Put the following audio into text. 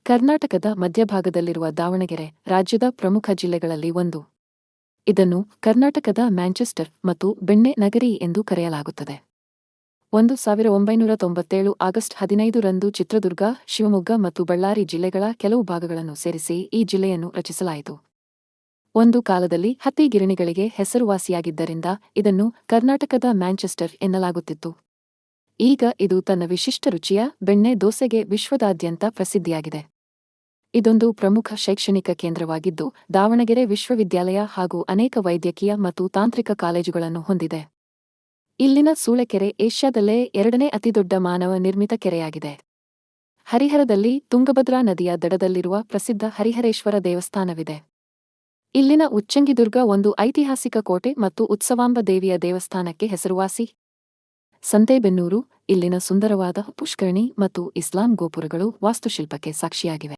ಕರ್ನಾಟಕದ ಮಧ್ಯಭಾಗದಲ್ಲಿರುವ ದಾವಣಗೆರೆ ರಾಜ್ಯದ ಪ್ರಮುಖ ಜಿಲ್ಲೆಗಳಲ್ಲಿ ಒಂದು. ಇದನ್ನು ಕರ್ನಾಟಕದ ಮ್ಯಾಂಚೆಸ್ಟರ್ ಮತ್ತು ಬೆಣ್ಣೆ ನಗರಿ ಎಂದು ಕರೆಯಲಾಗುತ್ತದೆ. 1997 ಆಗಸ್ಟ್ 15 ರಂದು ಚಿತ್ರದುರ್ಗ, ಶಿವಮೊಗ್ಗ ಮತ್ತು ಬಳ್ಳಾರಿ ಜಿಲ್ಲೆಗಳ ಕೆಲವು ಭಾಗಗಳನ್ನು ಸೇರಿಸಿ ಈ ಜಿಲ್ಲೆಯನ್ನು ರಚಿಸಲಾಯಿತು. ಒಂದು ಕಾಲದಲ್ಲಿ ಹತ್ತಿ ಗಿರಣಿಗಳಿಗೆ ಹೆಸರುವಾಸಿಯಾಗಿದ್ದರಿಂದ ಇದನ್ನು ಕರ್ನಾಟಕದ ಮ್ಯಾಂಚೆಸ್ಟರ್ ಎನ್ನಲಾಗುತ್ತಿತ್ತು. ಈಗ ಇದು ತನ್ನ ವಿಶಿಷ್ಟ ರುಚಿಯ ಬೆಣ್ಣೆ ದೋಸೆಗೆ ವಿಶ್ವದಾದ್ಯಂತ ಪ್ರಸಿದ್ಧಿಯಾಗಿದೆ. ಇದೊಂದು ಪ್ರಮುಖ ಶೈಕ್ಷಣಿಕ ಕೇಂದ್ರವಾಗಿದ್ದು, ದಾವಣಗೆರೆ ವಿಶ್ವವಿದ್ಯಾಲಯ ಹಾಗೂ ಅನೇಕ ವೈದ್ಯಕೀಯ ಮತ್ತು ತಾಂತ್ರಿಕ ಕಾಲೇಜುಗಳನ್ನು ಹೊಂದಿದೆ. ಇಲ್ಲಿನ ಸೂಳೆಕೆರೆ ಏಷ್ಯಾದಲ್ಲೇ 2ನೇ ಅತಿದೊಡ್ಡ ಮಾನವ ನಿರ್ಮಿತ ಕೆರೆಯಾಗಿದೆ. ಹರಿಹರದಲ್ಲಿ ತುಂಗಭದ್ರಾ ನದಿಯ ದಡದಲ್ಲಿರುವ ಪ್ರಸಿದ್ಧ ಹರಿಹರೇಶ್ವರ ದೇವಸ್ಥಾನವಿದೆ. ಇಲ್ಲಿನ ಉಚ್ಚಂಗಿದುರ್ಗ ಒಂದು ಐತಿಹಾಸಿಕ ಕೋಟೆ ಮತ್ತು ಉತ್ಸವಾಂಬ ದೇವಿಯ ದೇವಸ್ಥಾನಕ್ಕೆ ಹೆಸರುವಾಸಿ. ಸಂತೇಬೆನ್ನೂರು, ಇಲ್ಲಿನ ಸುಂದರವಾದ ಪುಷ್ಕರಣಿ ಮತ್ತು ಇಸ್ಲಾಂ ಗೋಪುರಗಳು ವಾಸ್ತುಶಿಲ್ಪಕ್ಕೆ ಸಾಕ್ಷಿಯಾಗಿವೆ.